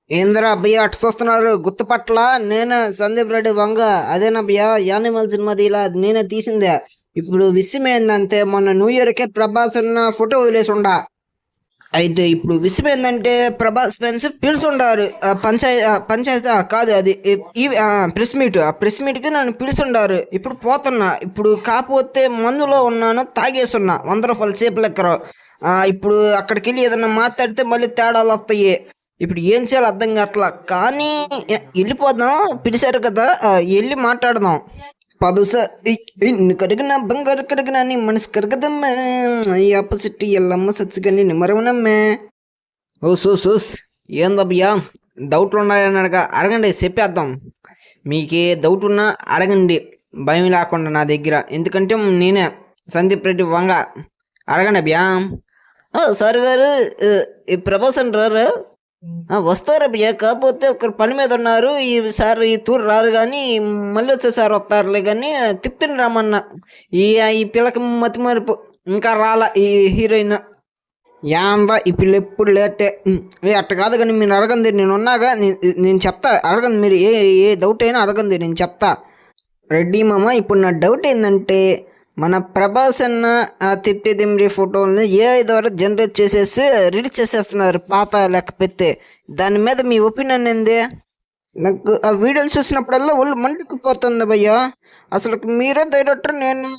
ఏందిరా భయ్య అటు చూస్తున్నారు గుర్తుపట్ల నేనే సందీప్ రెడ్డి వంగ అదేనా భయ్య యానిమల్ సినిమా తీలా అది నేనే తీసిందే. ఇప్పుడు విషయం ఏందంటే మొన్న న్యూ ఇయర్కే ప్రభాస్ ఉన్న ఫోటో వదిలేసి ఉండా. అయితే ఇప్పుడు విషయం ఏంటంటే ప్రభాస్ ఫ్రెండ్స్ పిలుచుండారు పంచాయతీ కాదు అది ప్రెస్ మీట్ ఆ ప్రెస్ మీట్కి నన్ను పిలుచుండారు. ఇప్పుడు పోతున్నా, ఇప్పుడు కాకపోతే మందులో ఉన్నాను, తాగేస్తున్నా 100 రూపాయలు సేపు లెక్కరు. ఇప్పుడు అక్కడికి వెళ్ళి ఏదన్నా మాట్లాడితే మళ్ళీ తేడాలు వస్తాయి. ఇప్పుడు ఏం చేయాలో అర్థం కావట్లా, కానీ వెళ్ళిపోదాం, పిలిచారు కదా, వెళ్ళి మాట్లాడదాం. పదుస కరిగిన బంగారు కరిగిన నీ మనసు కరగదమ్మా, ఈ ఆపోజిట్ ఎల్లమ్మ సచ్చిగని నిమరవనమ్మే. ఓ సూస్ ఏందబ్బయ్యా, డౌట్లు ఉన్నాయని అడగండి, చెప్పేద్దాం. మీకే డౌట్ ఉన్నా అడగండి, భయం లేకుండా నా దగ్గర. ఎందుకంటే నేనే సందీప్ రెడ్డి వంగ. అడగండి అబ్బయ్యా. సార్ గారు, ఈ ప్రభాస్ అంటారు వస్తారు అబ్బయ్య, కాకపోతే ఒకరు పని మీద ఉన్నారు, ఈసారి ఈ తూరు రారు, కానీ మళ్ళీ వచ్చేసారి వస్తారులే, కానీ తిప్పుతుని రమ్మన్నా. ఈ పిల్లకి మతి మరుపు, ఇంకా రాలా ఈ హీరోయిన్. యాందా ఈ పిల్ల ఎప్పుడు లేటే. అట్ట కాదు, కానీ మీరు అడగండి, నేను ఉన్నాగా, నేను చెప్తా. అడగండి మీరు, ఏ డౌట్ అయినా అడగండి, నేను చెప్తా. రెడ్డి మామ, ఇప్పుడు నా డౌట్ ఏంటంటే మన ప్రభాస్ అన్న ఆ తిప్పి దిమ్రి ఫోటోలని ఏఐ ద్వారా జనరేట్ చేసేసి రిలీజ్ చేసేస్తున్నారు పాత లెక్క పెడితే. దాని మీద మీ ఒపీనియన్ ఏంది? నాకు ఆ వీడియోలు చూసినప్పుడల్లా ఒళ్ళు మండుకుపోతుంది భయ్యా. అసలు మీరే డైరెక్టర్, నేను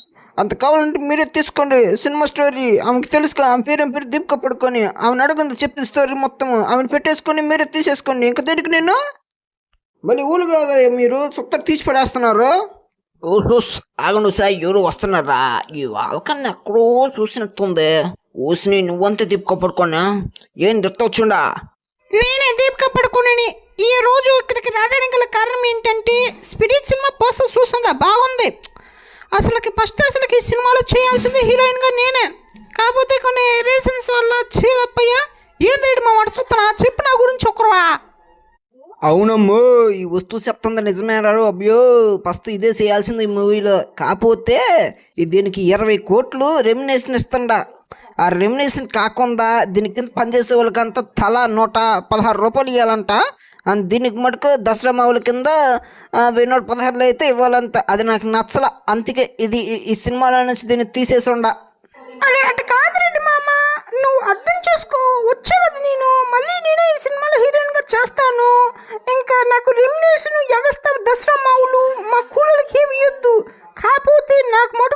అంత కావాలంటే మీరే తీసుకోండి సినిమా స్టోరీ. ఆమెకి తెలుసు, ఆమె పేరు దీపిక పడుకొని, ఆమెను అడగంది చెప్పి స్టోరీ మొత్తం ఆమెను పెట్టేసుకొని మీరే తీసేసుకోండి. ఇంకా దేనికి నేను మళ్ళీ ఊలుగా మీరు సుత్తరు తీసి పడేస్తున్నారు. ఓహోస్ ఆగండు సార్, ఎవరు వస్తున్నారా? ఈ వాళ్ళకన్నా ఎక్కడో చూసినట్టుంది. ఊసిని నువ్వంతా దీపిక పడుకోనా? ఏం వచ్చుండా? నేనే దీపిక పడుకోనని ఈ రోజు ఇక్కడికి రావడానికి గల కారణం ఏంటంటే స్పిరిట్ సినిమా పోస్టర్ చూస్తుందా, బాగుంది. అసలుకి ఫస్ట్ ఈ సినిమాలో చేయాల్సింది హీరోయిన్గా నేనే, కాకపోతే కొన్ని రీజన్స్ వల్ల చేయలేకపోయా. ఏంది మా వాడు చూస్తున్నా, చెప్పు నా గురించి ఒకరా. అవునమ్మో, ఈ వస్తువు చెప్తుంది నిజమే రారు. అబ్బయో, ఫస్ట్ ఇదే చేయాల్సింది ఈ మూవీలో, కాకపోతే దీనికి 20 కోట్లు రెమ్యునేషన్ ఇస్తుండా. ఆ రెమ్యునేషన్ కాకుండా దీని కింద పనిచేసే వాళ్ళకంతా తలా 116 రూపాయలు ఇవ్వాలంట. అండ్ దీనికి మటుకు దసరా మావుల కింద 116 అయితే ఇవ్వాలంట. అది నాకు నచ్చల, అందుకే ఇది ఈ సినిమాలో నుంచి దీన్ని తీసేసి ఉండ. అరే అటు కాదు రెడ్డి మామ, నువ్వు అర్థం చేసుకో. వచ్చే కదా నేను, మళ్ళీ నేనే ఈ సినిమాలో హీరోయిన్గా చేస్తాను. ఇంకా నాకు రెమ్యునేషన్ ఎగస్తా దసరా మావులు మా కూలలకి ఏమి ఇవ్వద్దు. కాకపోతే నాకు మటుకు